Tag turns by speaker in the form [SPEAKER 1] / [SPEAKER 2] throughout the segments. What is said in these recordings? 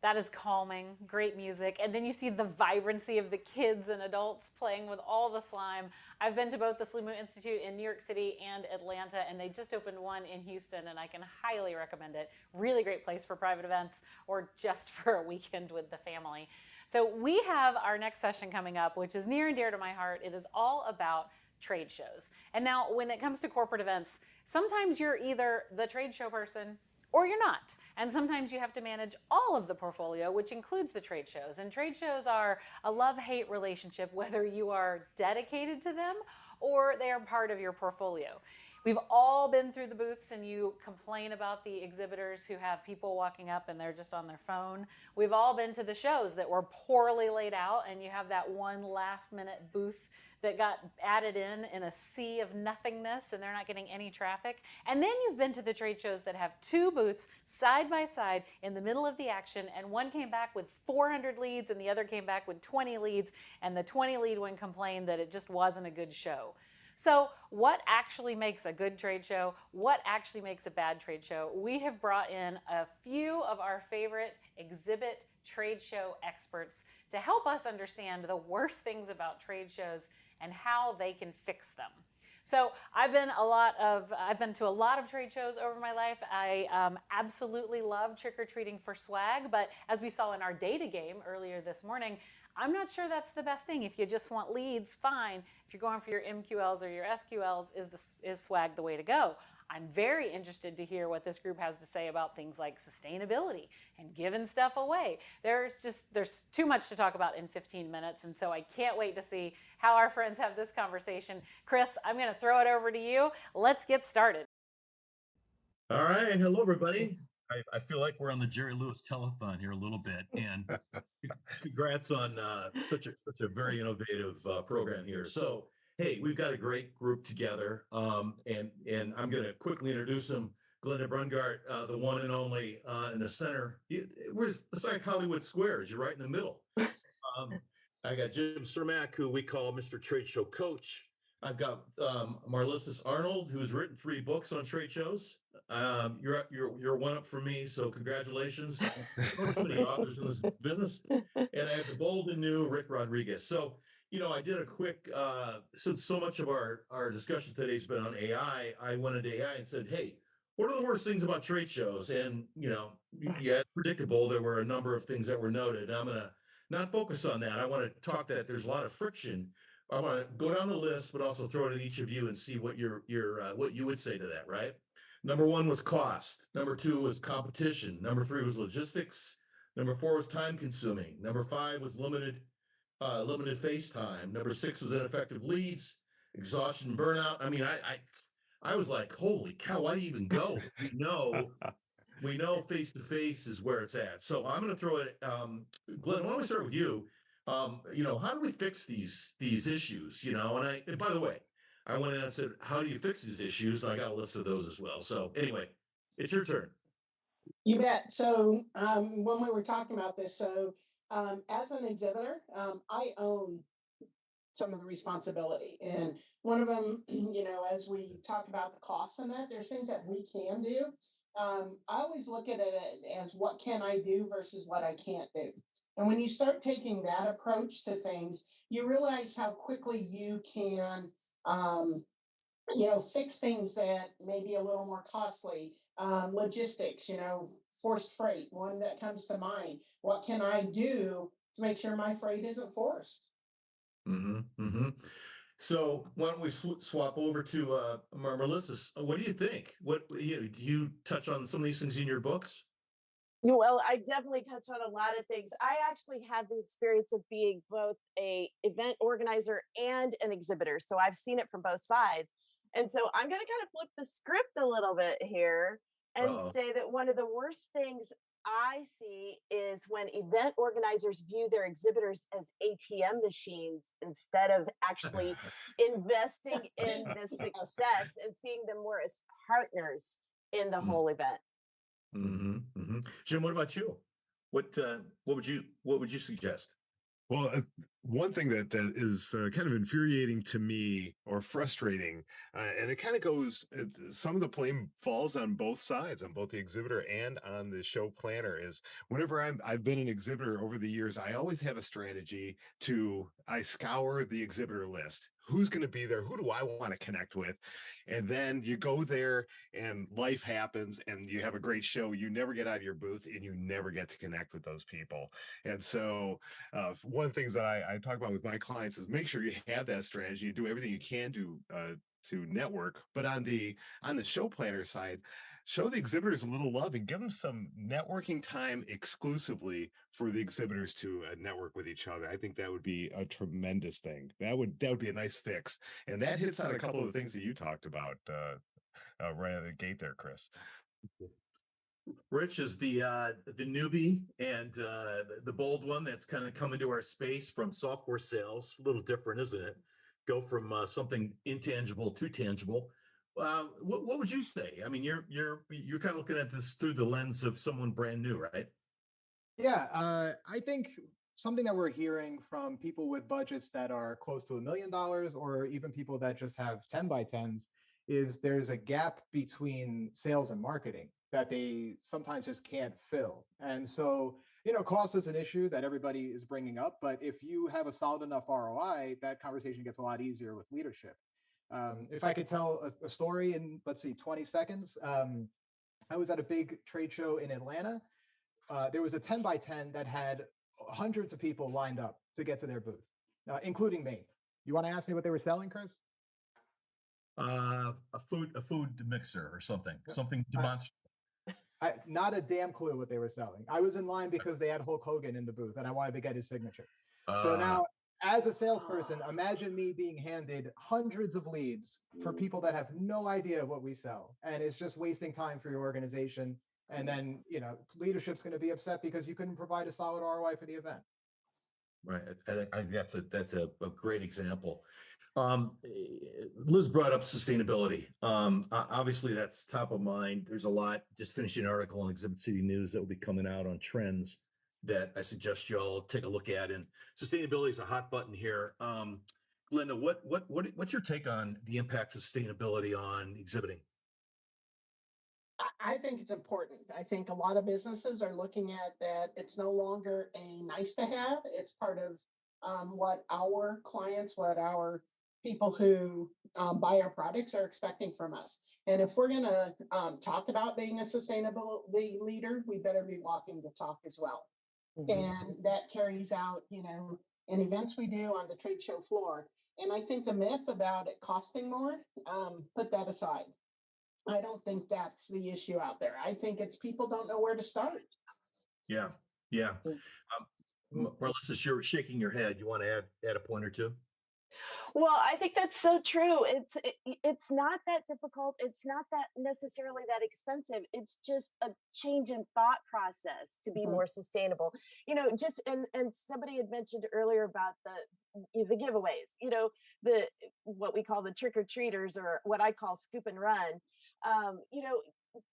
[SPEAKER 1] That is calming, great music. And then you see the vibrancy of the kids and adults playing with all the slime. I've been to both the Slumu Institute in New York City and Atlanta, and they just opened one in Houston, and I can highly recommend it. Really great place for private events or just for a weekend with the family. So we have our next session coming up, which is near and dear to my heart. It is all about trade shows. And now when it comes to corporate events, sometimes you're either the trade show person or you're not. And sometimes you have to manage all of the portfolio, which includes the trade shows. And trade shows are a love-hate relationship, whether you are dedicated to them or they are part of your portfolio. We've all been through the booths and you complain about the exhibitors who have people walking up and they're just on their phone. We've all been to the shows that were poorly laid out and you have that one last minute booth that got added in a sea of nothingness and they're not getting any traffic. And then you've been to the trade shows that have two booths side by side in the middle of the action, and one came back with 400 leads and the other came back with 20 leads, and the 20 lead one complained that it just wasn't a good show. So what actually makes a good trade show? What actually makes a bad trade show? We have brought in a few of our favorite exhibit trade show experts to help us understand the worst things about trade shows and how they can fix them. So I've been to a lot of trade shows over my life. I absolutely love trick-or-treating for swag, but as we saw in our data game earlier this morning, I'm not sure that's the best thing. If you just want leads, fine. If you're going for your MQLs or your SQLs, is swag the way to go? I'm very interested to hear what this group has to say about things like sustainability and giving stuff away. There's too much to talk about in 15 minutes, and so I can't wait to see how our friends have this conversation. Chris, I'm going to throw it over to you. Let's get started.
[SPEAKER 2] All right. Hello, everybody. I feel like we're on the Jerry Lewis telethon here a little bit, and congrats on such a very innovative program here. So, hey, we've got a great group together, and I'm going to quickly introduce them. Glenda Brungart, the one and only in the center. It's like Hollywood Squares. You're right in the middle. I got Jim Cermak, who we call Mr. Trade Show Coach. I've got Marlissus Arnold, who's written 3 books on trade shows. You're one up for me, so congratulations. So many authors in this business, and I have the bold and new Rick Rodriguez. So, I did a quick since so much of our discussion today has been on AI. I went into AI and said, hey, what are the worst things about trade shows? And yeah, predictable. There were a number of things that were noted. I'm gonna not focus on that. I want to talk that there's a lot of friction. I want to go down the list, but also throw it at each of you and see what what you would say to that. Right. Number 1 was cost. Number 2 was competition. Number 3 was logistics. Number 4 was time consuming. Number 5 was limited face time. Number 6 was ineffective leads, exhaustion, burnout. I mean, I was like, holy cow, why do you even go? We know face to face is where it's at. So I'm going to throw it. Glenn, why don't we start with you? How do we fix these issues? And by the way, I went in and said, how do you fix these issues? And I got a list of those as well. So anyway, it's your turn.
[SPEAKER 3] You bet. So when we were talking about this, as an exhibitor, I own some of the responsibility. And one of them, as we talk about the costs and that, there's things that we can do. I always look at it as what can I do versus what I can't do. And when you start taking that approach to things, you realize how quickly you can fix things that may be a little more costly. Logistics, forced freight, one that comes to mind. What can I do to make sure my freight isn't forced?
[SPEAKER 2] Mm-hmm, mm-hmm. So why don't we swap over to Melissa? What do you think? Do you touch on some of these things in your books?
[SPEAKER 4] Well, I definitely touch on a lot of things. I actually had the experience of being both a event organizer and an exhibitor. So I've seen it from both sides. And so I'm going to kind of flip the script a little bit here and
[SPEAKER 2] Uh-oh.
[SPEAKER 4] say that one of the worst things I see is when event organizers view their exhibitors as ATM machines instead of actually investing in the
[SPEAKER 3] Yes.
[SPEAKER 4] success and seeing them more as partners in the whole event.
[SPEAKER 2] Mm-hmm, mm-hmm. Jim, what about you? What would you suggest?
[SPEAKER 5] Well, one thing that is kind of infuriating to me or frustrating, and it kind of goes, some of the blame falls on both sides, on both the exhibitor and on the show planner. Is whenever I've been an exhibitor over the years, I always have a strategy I scour the exhibitor list. Who's going to be there? Who do I want to connect with? And then you go there and life happens and you have a great show. You never get out of your booth and you never get to connect with those people. And so, one of the things that I talk about with my clients is make sure you have that strategy, do everything you can to network. But on the show planner side, show the exhibitors a little love and give them some networking time exclusively for the exhibitors to network with each other. I think that would be a tremendous thing. That would be a nice fix, and that hits on a couple of the things that you talked about right out of the gate there, Chris.
[SPEAKER 2] Rich is the newbie and the bold one that's kind of come into our space from software sales. A little different, isn't it? Go from something intangible to tangible. What would you say? I mean, you're kind of looking at this through the lens of someone brand new, right?
[SPEAKER 6] Yeah, I think something that we're hearing from people with budgets that are close to $1 million, or even people that just have 10 by 10s, is there's a gap between sales and marketing that they sometimes just can't fill. And so, cost is an issue that everybody is bringing up, but if you have a solid enough ROI, that conversation gets a lot easier with leadership. If I could tell a story in, let's see, 20 seconds, I was at a big trade show in Atlanta. There was a 10 by 10 that had hundreds of people lined up to get to their booth, including me. You want to ask me what they were selling, Chris?
[SPEAKER 2] A food mixer or something demonstrative.
[SPEAKER 6] Not a damn clue what they were selling. I was in line because they had Hulk Hogan in the booth and I wanted to get his signature. So now, as a salesperson, imagine me being handed hundreds of leads for people that have no idea what we sell, and it's just wasting time for your organization. And then, leadership's going to be upset because you couldn't provide a solid ROI for the event.
[SPEAKER 2] Right. I think that's a great example. Liz brought up sustainability. Obviously, that's top of mind. There's a lot. Just finishing an article on Exhibit City News that will be coming out on trends that I suggest you all take a look at. And sustainability is a hot button here. Glenda, what's your take on the impact of sustainability on exhibiting?
[SPEAKER 3] I think it's important. I think a lot of businesses are looking at that. It's no longer a nice to have. It's part of what our clients, what our people who buy our products are expecting from us. And if we're going to talk about being a sustainability leader, we better be walking the talk as well. And that carries out, in events we do on the trade show floor. And I think the myth about it costing more, put that aside. I don't think that's the issue out there. I think it's people don't know where to start.
[SPEAKER 2] Yeah. Marlissa, you're shaking your head. You want to add a point or two?
[SPEAKER 4] Well, I think that's so true. It's not that difficult. It's not that necessarily that expensive. It's just a change in thought process to be more sustainable. Just and somebody had mentioned earlier about the giveaways. The what we call the trick or treaters, or what I call scoop and run.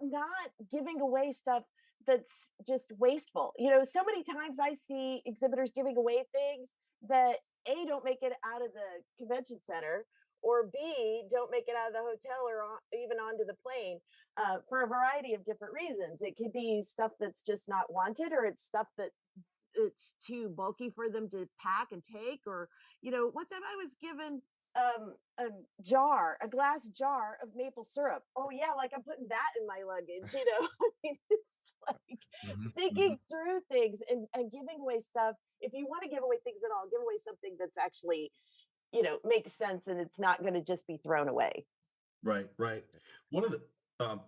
[SPEAKER 4] Not giving away stuff that's just wasteful. So many times I see exhibitors giving away things that A, don't make it out of the convention center, or B, don't make it out of the hotel or even onto the plane for a variety of different reasons. It could be stuff that's just not wanted, or it's stuff that it's too bulky for them to pack and take. Or, one time I was given a glass jar of maple syrup. Oh yeah, like I'm putting that in my luggage. I mean, it's like thinking through things and giving away stuff. If you want to give away things at all, give away something that's actually, makes sense, and it's not going to just be thrown away.
[SPEAKER 2] Right. One of the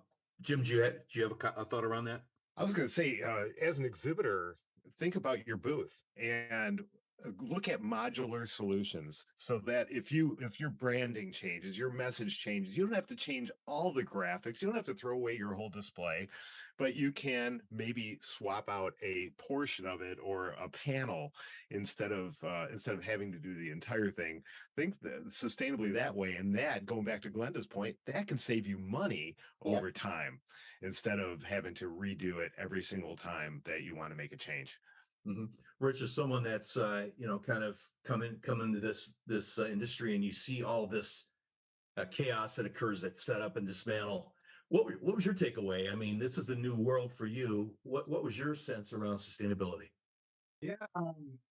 [SPEAKER 2] Jim, do you have a thought around that?
[SPEAKER 5] I was going to say, as an exhibitor, think about your booth and look at modular solutions, so that if your branding changes, your message changes, you don't have to change all the graphics. You don't have to throw away your whole display, but you can maybe swap out a portion of it or a panel instead of having to do the entire thing. Think sustainably that way, and that, going back to Glenda's point, that can save you money over time instead of having to redo it every single time that you want to make a change.
[SPEAKER 2] Mhm. Rich is someone that's kind of come into this industry, and you see all this chaos that occurs that set up and dismantle. What was your takeaway? I mean, this is the new world for you. What was your sense around sustainability?
[SPEAKER 6] Yeah.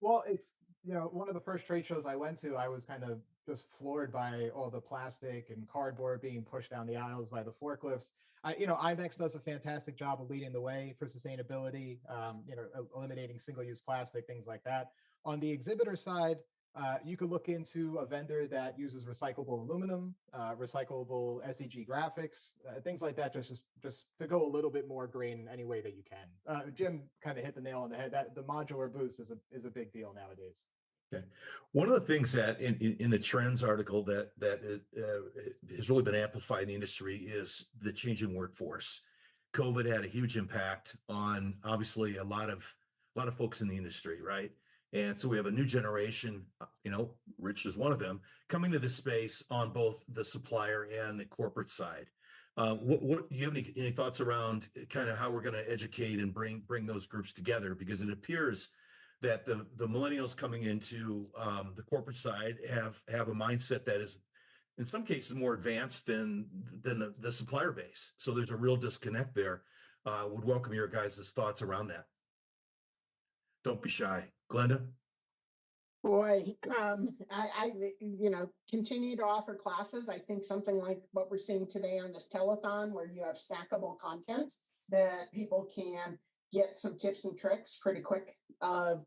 [SPEAKER 6] Well, it's, one of the first trade shows I went to, I was kind of just floored by all the plastic and cardboard being pushed down the aisles by the forklifts. IMEX does a fantastic job of leading the way for sustainability, eliminating single-use plastic, things like that. On the exhibitor side, you could look into a vendor that uses recyclable aluminum, recyclable SEG graphics, things like that. Just to go a little bit more green in any way that you can. Jim kind of hit the nail on the head. That the modular boost is a big deal nowadays.
[SPEAKER 2] Okay. One of the things that in the trends article that has really been amplified in the industry is the changing workforce. COVID had a huge impact on obviously a lot of folks in the industry, right? And so we have a new generation, Rich is one of them, coming to this space on both the supplier and the corporate side. What do you have any thoughts around kind of how we're going to educate and bring those groups together? Because it appears that the millennials coming into the corporate side have a mindset that is in some cases more advanced than the supplier base. So there's a real disconnect there. Would welcome your guys' thoughts around that. Don't be shy, Glenda.
[SPEAKER 3] Boy, continue to offer classes. I think something like what we're seeing today on this telethon, where you have stackable content that people can get some tips and tricks pretty quick of,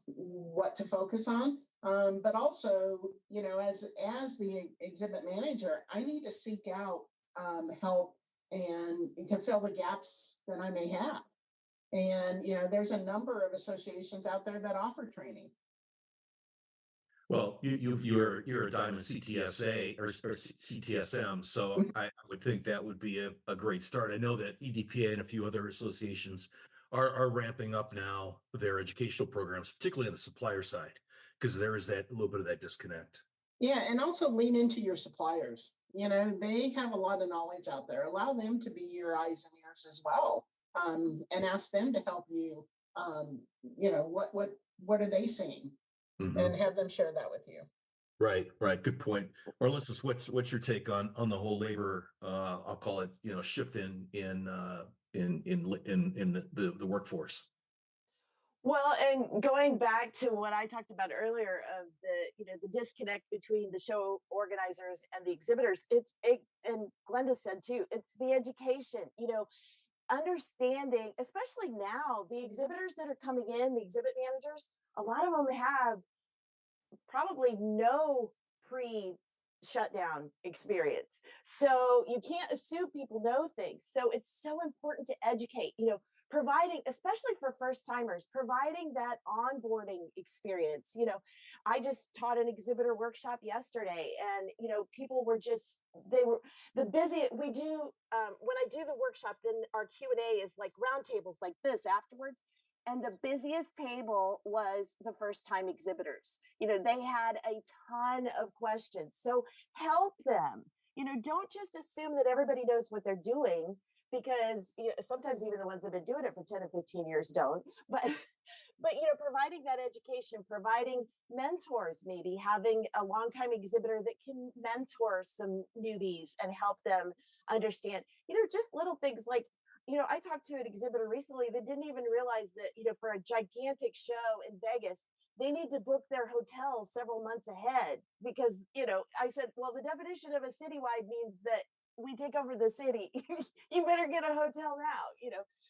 [SPEAKER 3] what to focus on. But also, as the exhibit manager, I need to seek out help and to fill the gaps that I may have. And, there's a number of associations out there that offer training.
[SPEAKER 2] Well, you're a diamond CTSA or CTSM, so I would think that would be a great start. I know that EDPA and a few other associations are ramping up now their educational programs, particularly on the supplier side, because there is that little bit of that disconnect.
[SPEAKER 3] Yeah, and also lean into your suppliers. They have a lot of knowledge out there. Allow them to be your eyes and ears as well, and ask them to help you. What are they seeing, and have them share that with you.
[SPEAKER 2] Right. Good point. Orlissus, what's your take on the whole labor? I'll call it, shift in the workforce.
[SPEAKER 4] Well, and going back to what I talked about earlier of the disconnect between the show organizers and the exhibitors, and Glenda said too, it's the education, understanding, especially now, the exhibitors that are coming in, the exhibit managers, a lot of them have probably no pre-shutdown experience. So you can't assume people know things. So it's so important to educate, providing, especially for first timers, providing that onboarding experience. I just taught an exhibitor workshop yesterday, and people were they were the busy. We do when I do the workshop, then our Q&A is like roundtables like this afterwards. And the busiest table was the first time exhibitors. They had a ton of questions. So help them. Don't just assume that everybody knows what they're doing, because sometimes even the ones that have been doing it for 10 or 15 years don't. But providing that education, providing mentors, maybe having a longtime exhibitor that can mentor some newbies and help them understand, just little things like, I talked to an exhibitor recently that didn't even realize that, for a gigantic show in Vegas, they need to book their hotel several months ahead because, I said, well, the definition of a citywide means that we take over the city. You better get a hotel now,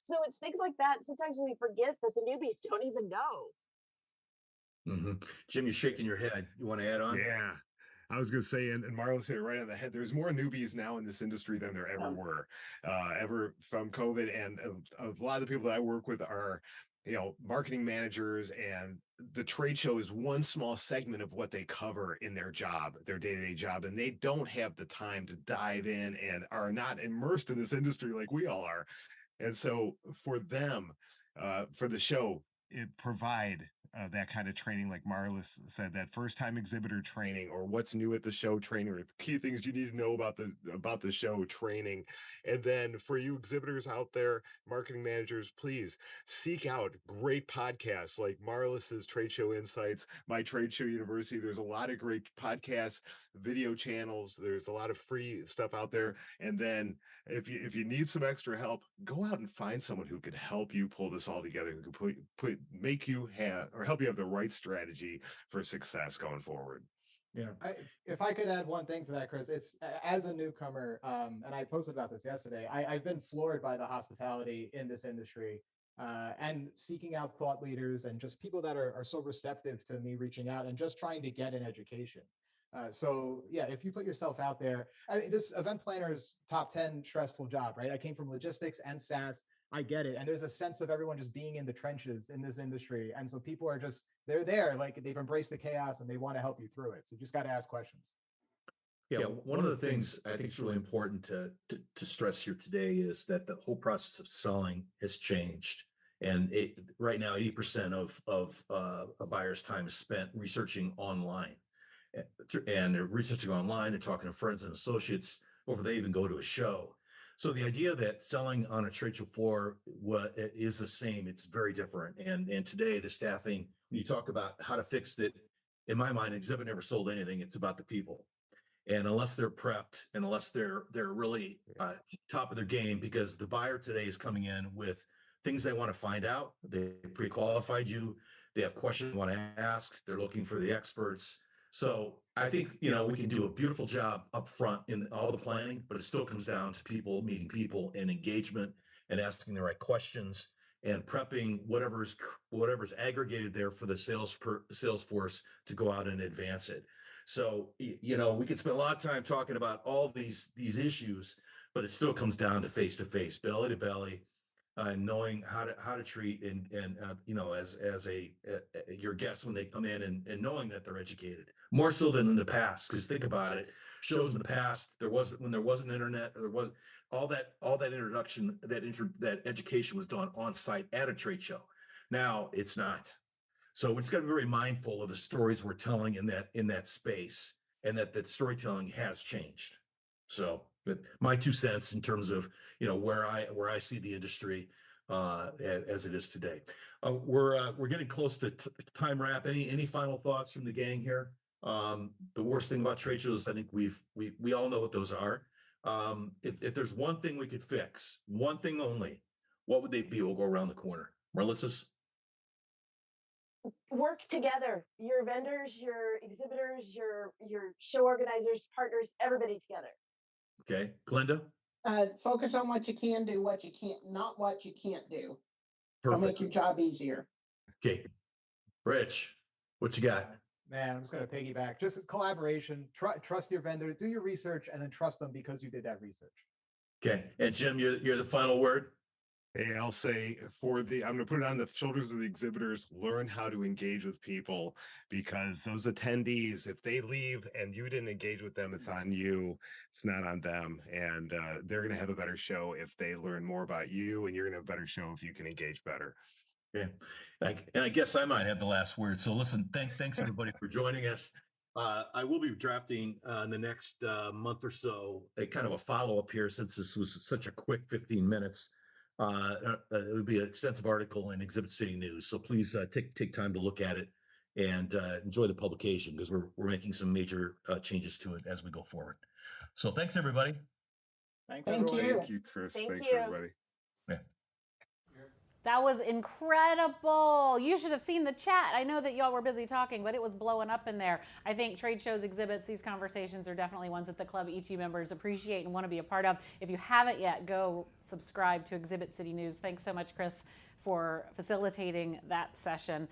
[SPEAKER 4] So it's things like that. Sometimes we forget that the newbies don't even know.
[SPEAKER 2] Jim, you're shaking your head. You want to add on?
[SPEAKER 5] Yeah. I was going to say, and Marlo's hit it right on the head. There's more newbies now in this industry than there ever were, ever from COVID. And a lot of the people that I work with are, marketing managers, and the trade show is one small segment of what they cover in their job, their day-to-day job. And they don't have the time to dive in and are not immersed in this industry like we all are. And so for them, for the show, it provide that kind of training, like Marlis said, that first time exhibitor training, or what's new at the show training, or the key things you need to know about the show training. And then for you exhibitors out there, marketing managers, please seek out great podcasts like Marlis's Trade Show Insights, My Trade Show University. There's a lot of great podcasts, video channels. There's a lot of free stuff out there. And then if you need some extra help, go out and find someone who could help you pull this all together, who can make you have, or help you have the right strategy for success going forward.
[SPEAKER 2] Yeah.
[SPEAKER 6] If I could add one thing to that, Chris, it's as a newcomer, and I posted about this yesterday, I've been floored by the hospitality in this industry, and seeking out thought leaders and just people that are so receptive to me reaching out and just trying to get an education. So yeah, if you put yourself out there, I mean, this event planner's top 10 stressful job, right? I came from logistics and SaaS. I get it. And there's a sense of everyone just being in the trenches in this industry. And so people are just, they're there, like they've embraced the chaos and they want to help you through it. So you just got to ask questions.
[SPEAKER 2] Yeah, one of the things I think is really important to stress here today is that the whole process of selling has changed. And right now, 80% of a buyer's time is spent researching online. And they're researching online, they're talking to friends and associates, or they even go to a show. So the idea that selling on a trade show floor is the same, it's very different. And today the staffing, when you talk about how to fix it, in my mind, exhibit never sold anything. It's about the people. And unless they're prepped and unless they're really top of their game, because the buyer today is coming in with things they want to find out, they pre-qualified you, they have questions they want to ask, they're looking for the experts. So I think, we can do a beautiful job up front in all the planning, but it still comes down to people, meeting people, and engagement, and asking the right questions, and prepping whatever's aggregated there for the sales force to go out and advance it. So, we could spend a lot of time talking about all these issues, but it still comes down to face, belly to belly, knowing how to treat and as your guests when they come in, and knowing that they're educated more so than in the past. Because think about it, shows in the past, when there wasn't internet, there was all that introduction, that education was done on site at a trade show. Now it's not. So it's got to be very mindful of the stories we're telling in that space, and that storytelling has changed. So, but my 2 cents in terms of where I see the industry as it is today. We're getting close to time wrap. Any final thoughts from the gang here? The worst thing about trade shows, I think we all know what those are. If there's one thing we could fix, one thing only, what would they be? We'll go around the corner. Melissa's.
[SPEAKER 4] Work together, your vendors, your exhibitors, your show organizers, partners, everybody together.
[SPEAKER 2] Okay, Glenda.
[SPEAKER 3] Focus on what you can do, what you can't, not what you can't do.
[SPEAKER 2] Perfect.
[SPEAKER 3] It'll make your job easier.
[SPEAKER 2] Okay, Rich, what you got?
[SPEAKER 6] Man, I'm just going to piggyback. Just collaboration. Trust your vendor. Do your research, and then trust them because you did that research.
[SPEAKER 2] Okay, and Jim, you're the final word.
[SPEAKER 5] Hey, I'll say I'm going to put it on the shoulders of the exhibitors, learn how to engage with people, because those attendees, if they leave and you didn't engage with them, it's on you. It's not on them. And they're going to have a better show if they learn more about you, and you're going to have a better show if you can engage better.
[SPEAKER 2] Yeah, and I guess I might have the last word. So listen, thanks everybody for joining us. I will be drafting in the next month or so a kind of a follow-up here, since this was such a quick 15 minutes. It would be an extensive article in Exhibit City News. So please take time to look at it and enjoy the publication, because we're making some major changes to it as we go forward. So thanks everybody.
[SPEAKER 6] Thanks,
[SPEAKER 3] Thank
[SPEAKER 6] everyone.
[SPEAKER 3] you.
[SPEAKER 5] Thank you, Chris.
[SPEAKER 4] Thank
[SPEAKER 5] Thanks,
[SPEAKER 4] you.
[SPEAKER 5] everybody.
[SPEAKER 2] Yeah.
[SPEAKER 1] That was incredible. You should have seen the chat. I know that y'all were busy talking, but it was blowing up in there. I think trade shows, exhibits, these conversations are definitely ones that the Club ET members appreciate and want to be a part of. If you haven't yet, go subscribe to Exhibit City News. Thanks so much, Chris, for facilitating that session.